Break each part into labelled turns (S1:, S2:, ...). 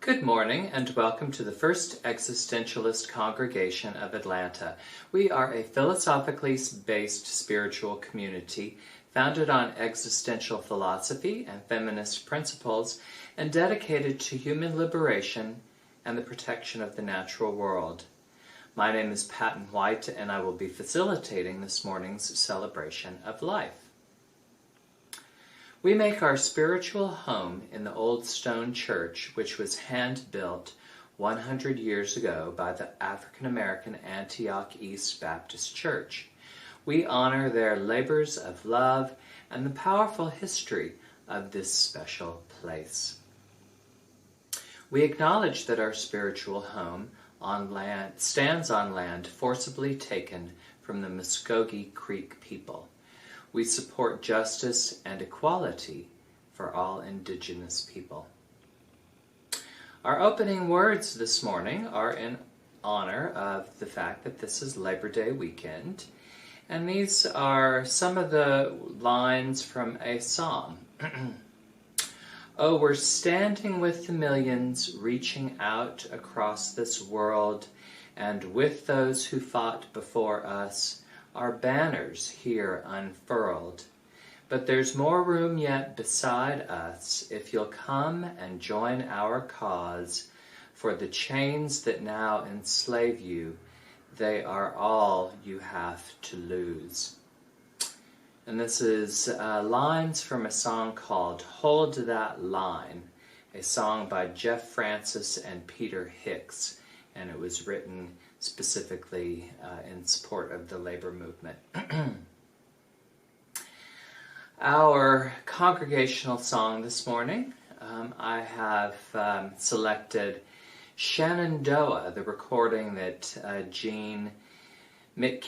S1: Good morning and welcome to the First Existentialist Congregation of Atlanta. We are a philosophically based spiritual community founded on existential philosophy and feminist principles and dedicated to human liberation and the protection of the natural world. My name is Patton White and I will be facilitating this morning's celebration of life. We make our spiritual home in the old stone church, which was hand-built 100 years ago by the African-American Antioch East Baptist Church. We honor their labors of love and the powerful history of this special place. We acknowledge that our spiritual home stands on land forcibly taken from the Muskogee Creek people. We support justice and equality for all Indigenous people. Our opening words this morning are in honor of the fact that this is Labor Day weekend, and these are some of the lines from a song. Oh, we're standing with the millions, reaching out across this world, and with those who fought before us, our banners here unfurled. But there's more room yet beside us if you'll come and join our cause, for the chains that now enslave you, they are all you have to lose. And this is lines from a song called Hold That Line, a song by Jeff Francis and Peter Hicks, and it was written specifically in support of the labor movement. Our congregational song this morning, I have selected Shenandoah, the recording that Gene Heinrich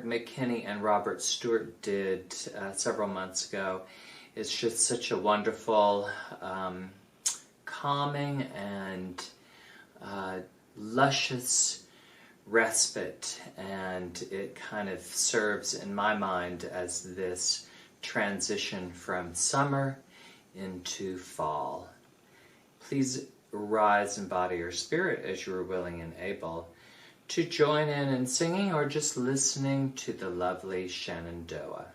S1: McKinney and Robert Stewart did several months ago. It's just such a wonderful, calming and luscious respite, and it kind of serves in my mind as this transition from summer into fall. Please rise in body or spirit as you are willing and able to join in singing or just listening to the lovely Shenandoah.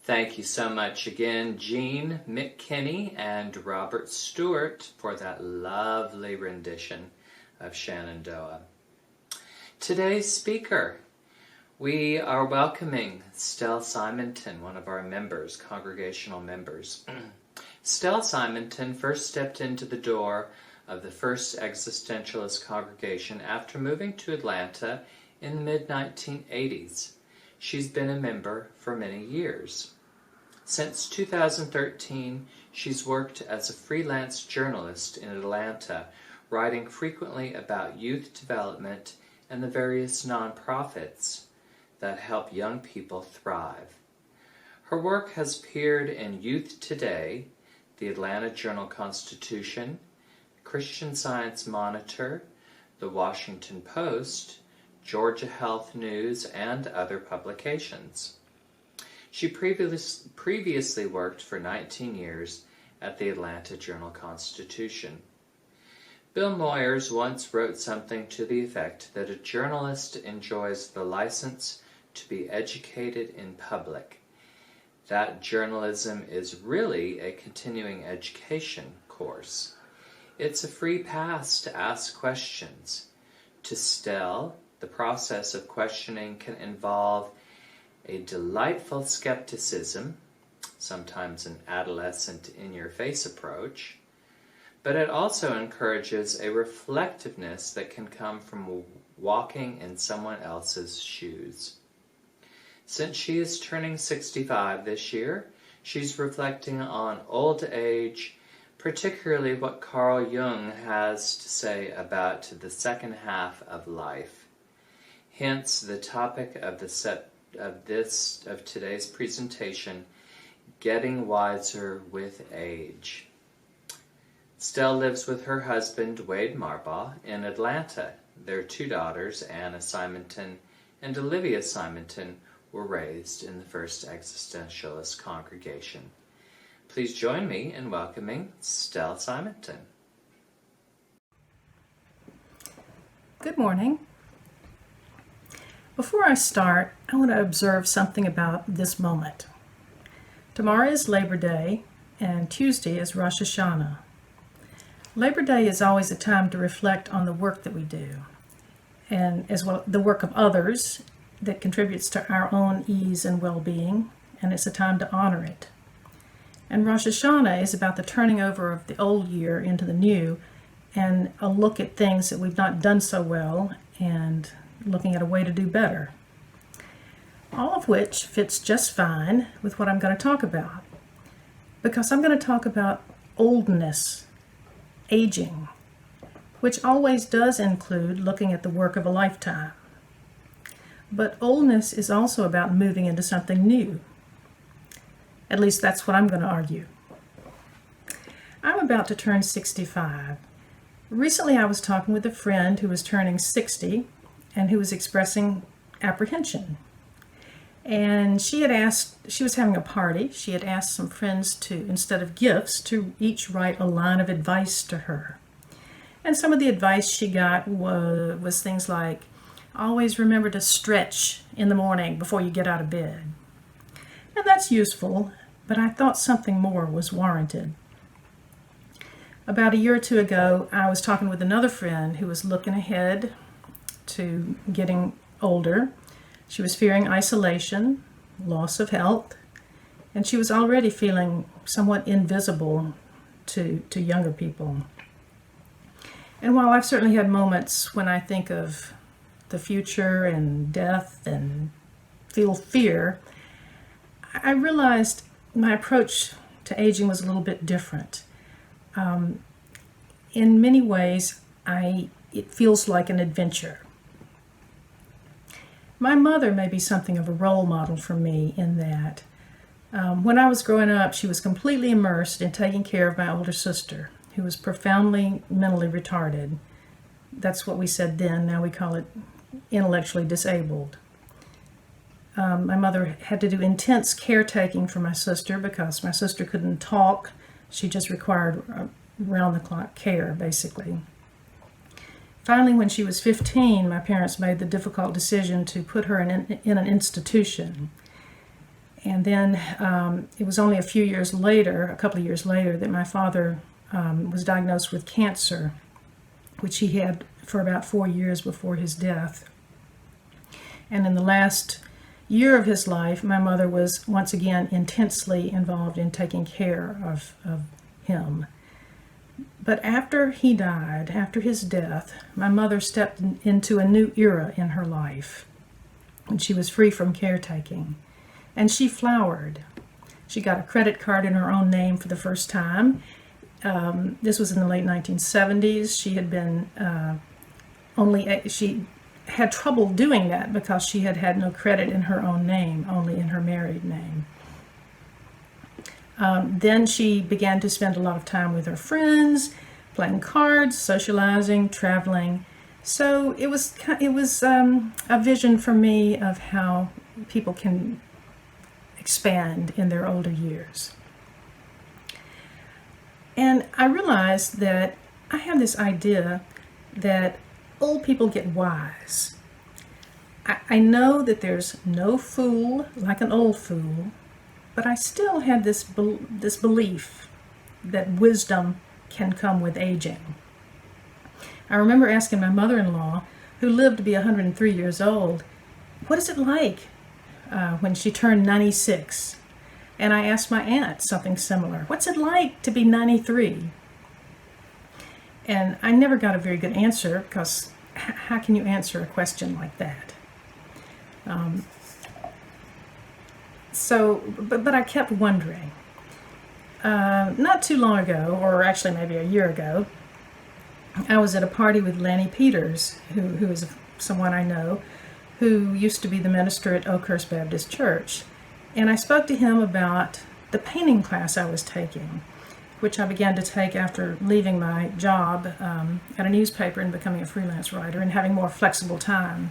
S1: Thank you so much again, Jean McKinney and Robert Stewart, for that lovely rendition of Shenandoah. Today's speaker, we are welcoming Stell Simonton, one of our members, congregational members. Stell Simonton first stepped into the door of the First Existentialist Congregation after moving to Atlanta in the mid-1980s. She's been a member for many years. Since 2013, she's worked as a freelance journalist in Atlanta, writing frequently about youth development and the various nonprofits that help young people thrive. Her work has appeared in Youth Today, the Atlanta Journal-Constitution, Christian Science Monitor, the Washington Post, Georgia Health News, and other publications. She previously worked for 19 years at the Atlanta Journal-Constitution. Bill Moyers once wrote something to the effect that a journalist enjoys the license to be educated in public. That journalism is really a continuing education course. It's a free pass to ask questions. To Stell, the process of questioning can involve a delightful skepticism, sometimes an adolescent in-your-face approach, but it also encourages a reflectiveness that can come from walking in someone else's shoes. Since she is turning 65 this year, she's reflecting on old age, particularly what Carl Jung has to say about the second half of life. Hence, the topic of today's presentation, Getting Wiser with Age. Stell lives with her husband, Wade Marbaugh, in Atlanta. Their two daughters, Anna Simonton and Olivia Simonton, were raised in the First Existentialist Congregation. Please join me in welcoming Stell Simonton.
S2: Good morning. Before I start, I want to observe something about this moment. Tomorrow is Labor Day, and Tuesday is Rosh Hashanah. Labor Day is always a time to reflect on the work that we do, and as well the work of others that contributes to our own ease and well-being, and it's a time to honor it. And Rosh Hashanah is about the turning over of the old year into the new, and a look at things that we've not done so well, and looking at a way to do better. All of which fits just fine with what I'm going to talk about, because I'm going to talk about oldness, aging, which always does include looking at the work of a lifetime. But oldness is also about moving into something new. At least that's what I'm going to argue. I'm about to turn 65. Recently I was talking with a friend who was turning 60 and who was expressing apprehension. And she was having a party. She had asked some friends to, instead of gifts, to each write a line of advice to her. And some of the advice she got was things like, always remember to stretch in the morning before you get out of bed. And that's useful, but I thought something more was warranted. About a year or two ago, I was talking with another friend who was looking ahead to getting older. She was fearing isolation, loss of health, and she was already feeling somewhat invisible to younger people. And while I've certainly had moments when I think of the future and death and feel fear, I realized my approach to aging was a little bit different. In many ways, it feels like an adventure. My mother may be something of a role model for me in that when I was growing up, she was completely immersed in taking care of my older sister, who was profoundly mentally retarded. That's what we said then. Now we call it intellectually disabled. My mother had to do intense caretaking for my sister because my sister couldn't talk. She just required round-the-clock care, basically. Finally, when she was 15, my parents made the difficult decision to put her in an institution. And then it was only a couple of years later, that my father was diagnosed with cancer, which he had for about 4 years before his death. And in the last year of his life, my mother was once again intensely involved in taking care of him. But after he died, after his death, my mother stepped into a new era in her life, when she was free from caretaking. And she flowered. She got a credit card in her own name for the first time. This was in the late 1970s. She had been she had trouble doing that because she had no credit in her own name, only in her married name. Then she began to spend a lot of time with her friends, playing cards, socializing, traveling. So it was a vision for me of how people can expand in their older years. And I realized that I have this idea that old people get wise. I know that there's no fool like an old fool, but I still had this belief that wisdom can come with aging. I remember asking my mother-in-law, who lived to be 103 years old, what is it like when she turned 96? And I asked my aunt something similar. What's it like to be 93? And I never got a very good answer, because how can you answer a question like that? But I kept wondering. Not too long ago, or actually maybe a year ago, I was at a party with Lanny Peters, who is someone I know, who used to be the minister at Oakhurst Baptist Church. And I spoke to him about the painting class I was taking, which I began to take after leaving my job at a newspaper and becoming a freelance writer and having more flexible time.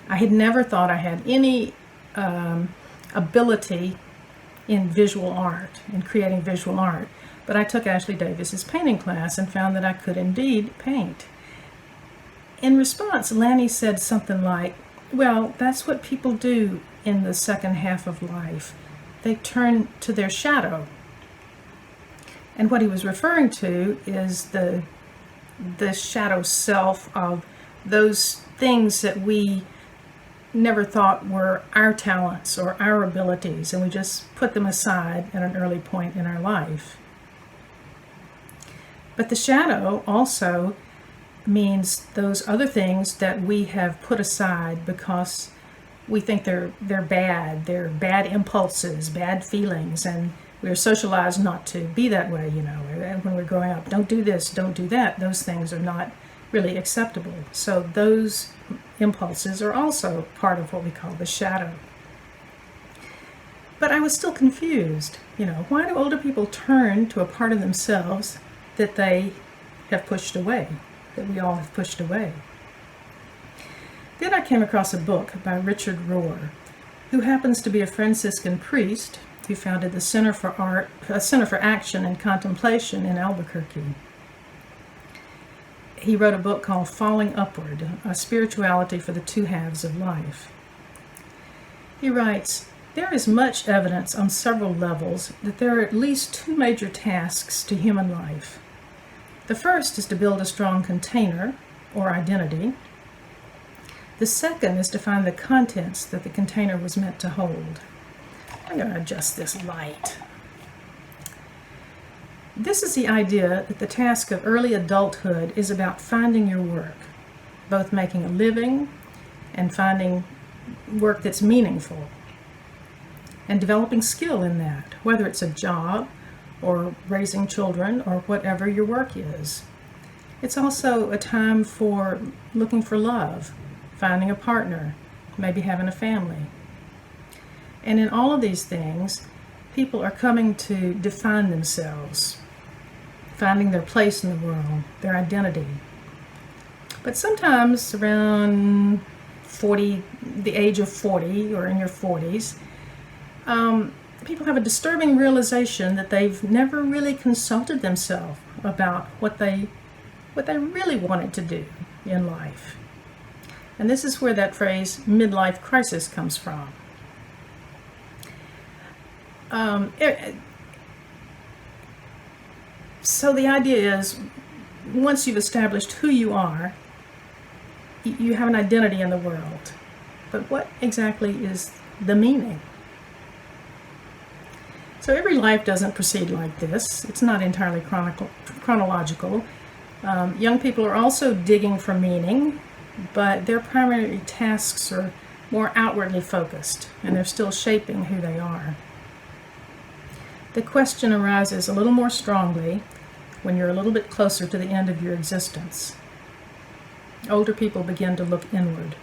S2: I had never thought I had any ability in visual art, in creating visual art, but I took Ashley Davis's painting class and found that I could indeed paint. In response, Lanny said something like, well, that's what people do in the second half of life. They turn to their shadow. And what he was referring to is the shadow self of those things that we never thought were our talents or our abilities, and we just put them aside at an early point in our life. But the shadow also means those other things that we have put aside because we think they're bad impulses, bad feelings, and we're socialized not to be that way, when we're growing up. Don't do this, don't do that. Those things are not really acceptable. So those impulses are also part of what we call the shadow. But I was still confused. Why do older people turn to a part of themselves that they have pushed away, that we all have pushed away? Then I came across a book by Richard Rohr, who happens to be a Franciscan priest who founded the Center for Action and Contemplation in Albuquerque. He wrote a book called Falling Upward, A Spirituality for the Two Halves of Life. He writes, there is much evidence on several levels that there are at least two major tasks to human life. The first is to build a strong container, or identity. The second is to find the contents that the container was meant to hold. I'm going to adjust this light. This is the idea that the task of early adulthood is about finding your work, both making a living and finding work that's meaningful and developing skill in that, whether it's a job or raising children or whatever your work is. It's also a time for looking for love, finding a partner, maybe having a family. And in all of these things, people are coming to define themselves, finding their place in the world, their identity. But sometimes around 40, the age of 40 or in your 40s, people have a disturbing realization that they've never really consulted themselves about what they really wanted to do in life. And this is where that phrase midlife crisis comes from. So the idea is, once you've established who you are, you have an identity in the world. But what exactly is the meaning? So every life doesn't proceed like this. It's not entirely chronological. Young people are also digging for meaning, but their primary tasks are more outwardly focused, and they're still shaping who they are. The question arises a little more strongly when you're a little bit closer to the end of your existence. Older people begin to look inward.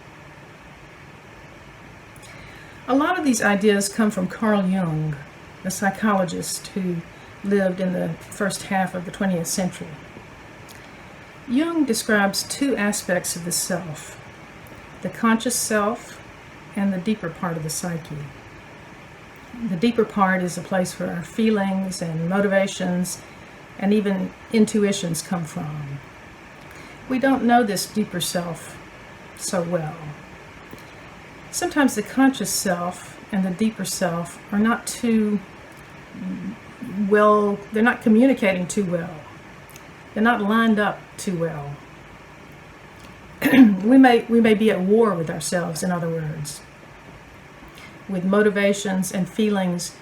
S2: A lot of these ideas come from Carl Jung, a psychologist who lived in the first half of the 20th century. Jung describes two aspects of the self, the conscious self and the deeper part of the psyche. The deeper part is a place where our feelings and motivations and even intuitions come from. We don't know this deeper self so well. Sometimes the conscious self and the deeper self are not too well, they're not communicating too well. They're not lined up too well. We may be at war with ourselves, in other words, with motivations and feelings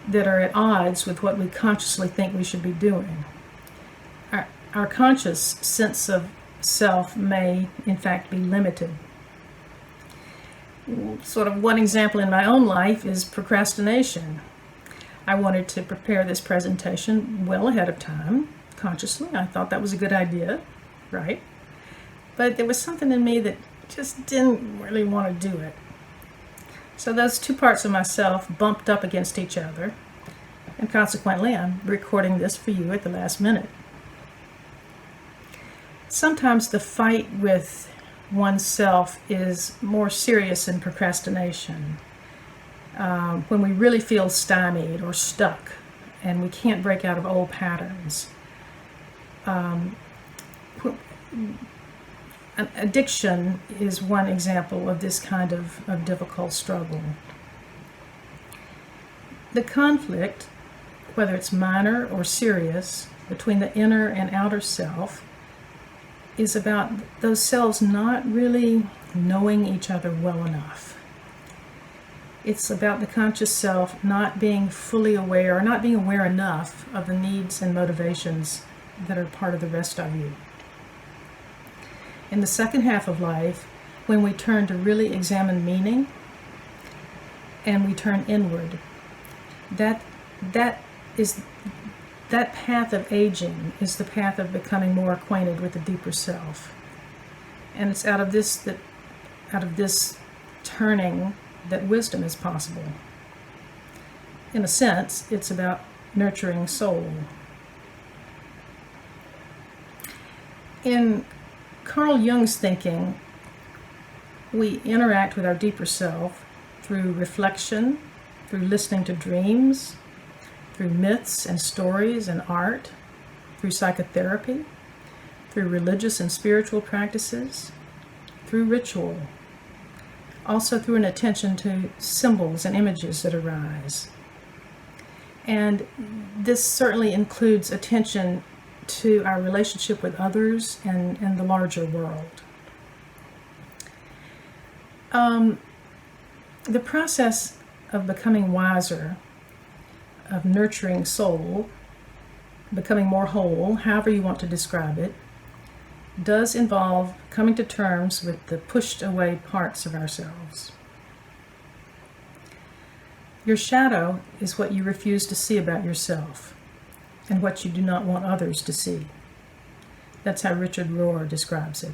S2: that are at odds with what we consciously think we should be doing. Our conscious sense of self may, in fact, be limited. Sort of one example in my own life is procrastination. I wanted to prepare this presentation well ahead of time, consciously. I thought that was a good idea, right? But there was something in me that just didn't really want to do it. So those two parts of myself bumped up against each other, and consequently I'm recording this for you at the last minute. Sometimes the fight with oneself is more serious than procrastination. When we really feel stymied or stuck and we can't break out of old patterns. Addiction is one example of this kind of difficult struggle. The conflict, whether it's minor or serious, between the inner and outer self is about those selves not really knowing each other well enough. It's about the conscious self not being fully aware, or not being aware enough of the needs and motivations that are part of the rest of you. In the second half of life, when we turn to really examine meaning and we turn inward, that path of aging is the path of becoming more acquainted with the deeper self. And it's out of this turning that wisdom is possible. In a sense, it's about nurturing soul. In Carl Jung's thinking, we interact with our deeper self through reflection, through listening to dreams, through myths and stories and art, through psychotherapy, through religious and spiritual practices, through ritual, also through an attention to symbols and images that arise. And this certainly includes attention to our relationship with others and the larger world. The process of becoming wiser, of nurturing soul, becoming more whole, however you want to describe it, does involve coming to terms with the pushed away parts of ourselves. Your shadow is what you refuse to see about yourself and what you do not want others to see. That's how Richard Rohr describes it.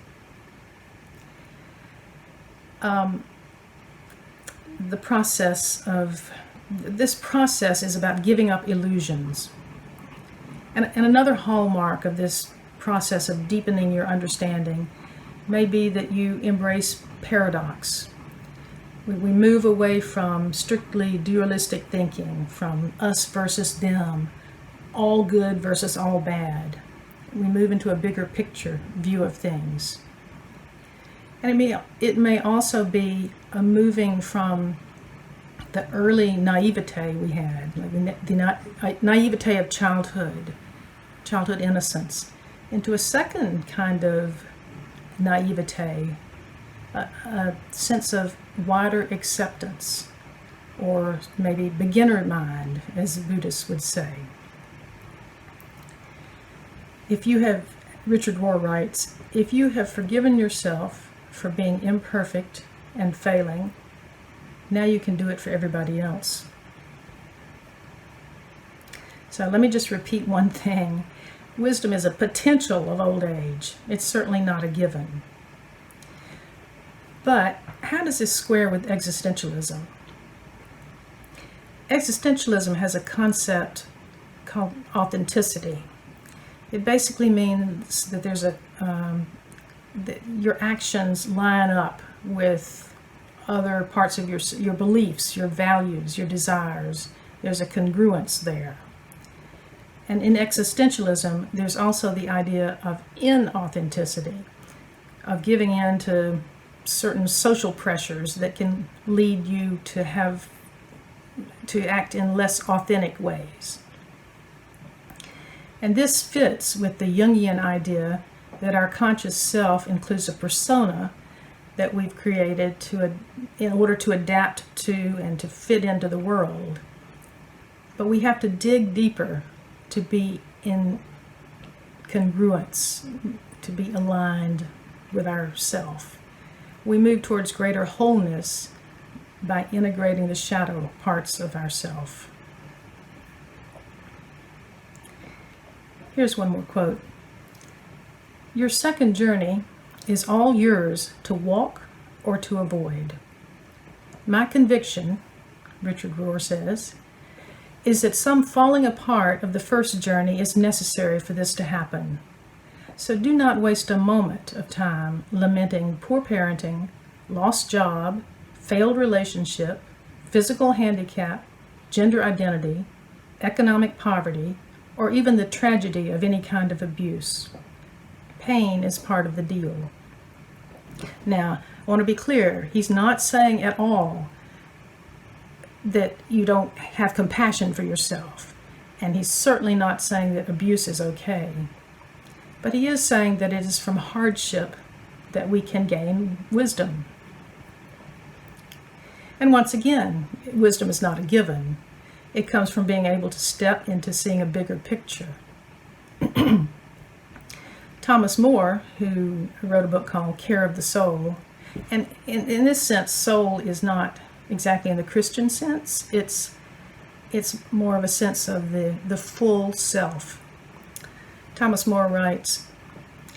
S2: This process is about giving up illusions. And another hallmark of this process of deepening your understanding may be that you embrace paradox. We move away from strictly dualistic thinking, from us versus them, all good versus all bad. We move into a bigger picture view of things. And it may also be a moving from the early naivete we had, like the naivete of childhood innocence, into a second kind of naivete, a sense of wider acceptance, or maybe beginner mind, as the Buddhists would say. Richard Rohr writes, if you have forgiven yourself for being imperfect and failing, now you can do it for everybody else. So let me just repeat one thing. Wisdom is a potential of old age. It's certainly not a given. But how does this square with existentialism? Existentialism has a concept called authenticity. It basically means that that your actions line up with other parts of your beliefs, your values, your desires. There's a congruence there. And in existentialism, there's also the idea of inauthenticity, of giving in to certain social pressures that can lead you to act in less authentic ways. And this fits with the Jungian idea that our conscious self includes a persona that we've created in order to adapt to and to fit into the world. But we have to dig deeper to be in congruence, to be aligned with ourself. We move towards greater wholeness by integrating the shadow parts of ourself. Here's one more quote. Your second journey is all yours to walk or to avoid. My conviction, Richard Rohr says, is that some falling apart of the first journey is necessary for this to happen. So do not waste a moment of time lamenting poor parenting, lost job, failed relationship, physical handicap, gender identity, economic poverty, or even the tragedy of any kind of abuse. Pain is part of the deal. Now, I want to be clear, he's not saying at all that you don't have compassion for yourself, and he's certainly not saying that abuse is okay. But he is saying that it is from hardship that we can gain wisdom. And once again, wisdom is not a given. It comes from being able to step into seeing a bigger picture. Thomas More, who wrote a book called Care of the Soul, and in this sense, soul is not exactly in the Christian sense. It's more of a sense of the full self. Thomas More writes,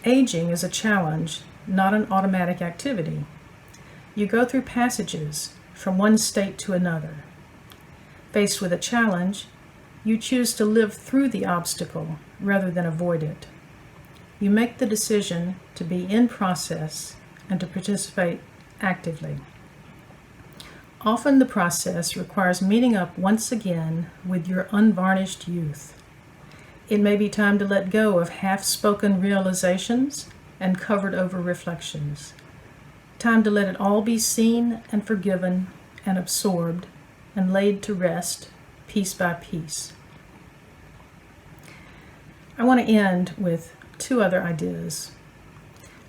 S2: aging is a challenge, not an automatic activity. You go through passages from one state to another. Faced with a challenge, you choose to live through the obstacle rather than avoid it. You make the decision to be in process and to participate actively. Often the process requires meeting up once again with your unvarnished youth. It may be time to let go of half-spoken realizations and covered-over reflections. Time to let it all be seen and forgiven and absorbed and laid to rest piece by piece. I want to end with two other ideas.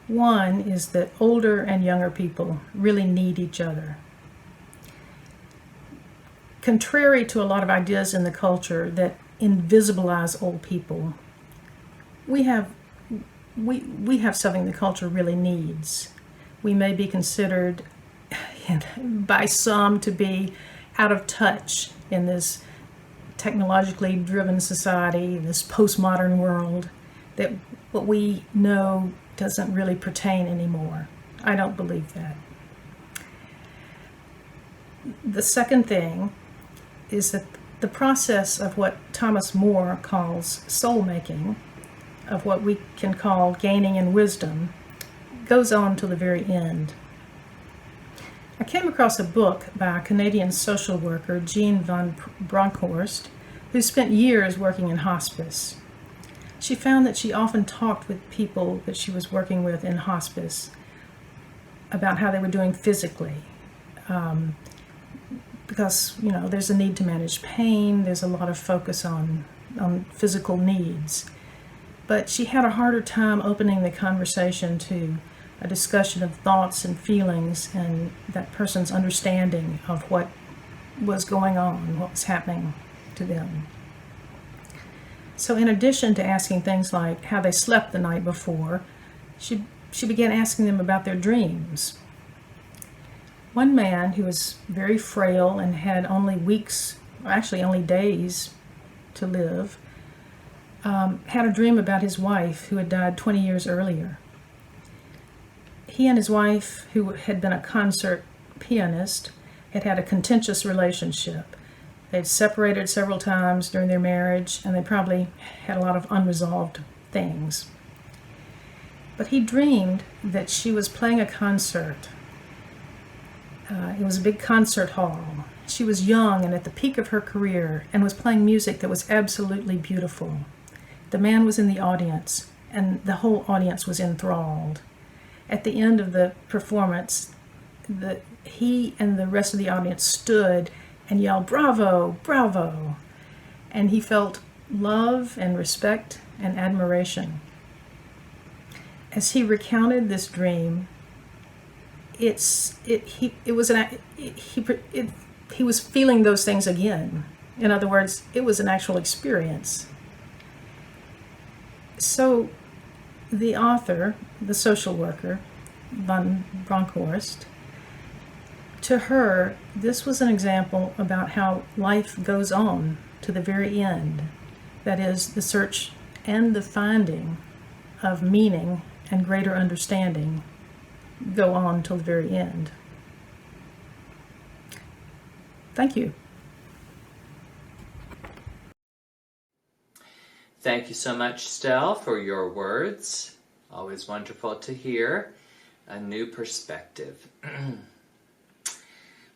S2: One is that older and younger people really need each other. Contrary to a lot of ideas in the culture that invisibilize old people, we have something the culture really needs. We may be considered by some to be out of touch in this technologically driven society, this postmodern world, that what we know doesn't really pertain anymore. I don't believe that. The second thing is that the process of what Thomas More calls soul making, of what we can call gaining in wisdom, goes on to the very end. I came across a book by a Canadian social worker, Jean van Bronckhorst, who spent years working in hospice. She found that she often talked with people that she was working with in hospice about how they were doing physically. Because, there's a need to manage pain, there's a lot of focus on physical needs. But she had a harder time opening the conversation to a discussion of thoughts and feelings and that person's understanding of what was going on, what was happening to them. So in addition to asking things like how they slept the night before, she began asking them about their dreams. One man who was very frail and had only only days to live, had a dream about his wife who had died 20 years earlier. He and his wife, who had been a concert pianist, had had a contentious relationship. They'd separated several times during their marriage, and they probably had a lot of unresolved things. But he dreamed that she was playing a concert. It was a big concert hall. She was young and at the peak of her career and was playing music that was absolutely beautiful. The man was in the audience, and the whole audience was enthralled. At the end of the performance, he and the rest of the audience stood and yelled, "Bravo, bravo!" And he felt love and respect and admiration. As he recounted this dream, he was feeling those things again. In other words, it was an actual experience. So the author, the social worker, van Bronckhorst, to her, this was an example about how life goes on to the very end. That is, the search and the finding of meaning and greater understanding go on till the very end. Thank you.
S1: Thank you so much, Stell, for your words. Always wonderful to hear a new perspective.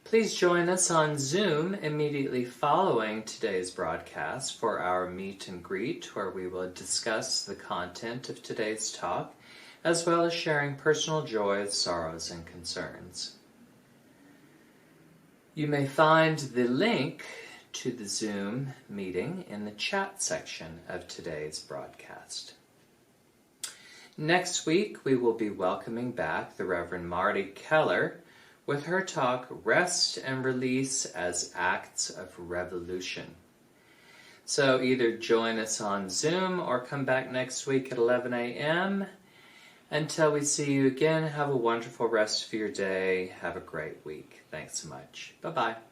S1: Please join us on Zoom immediately following today's broadcast for our meet and greet, where we will discuss the content of today's talk, as well as sharing personal joys, sorrows, and concerns. You may find the link to the Zoom meeting in the chat section of today's broadcast. Next week, we will be welcoming back the Reverend Marty Keller with her talk, Rest and Release as Acts of Revolution. So either join us on Zoom or come back next week at 11 a.m. Until we see you again, have a wonderful rest of your day. Have a great week. Thanks so much. Bye-bye.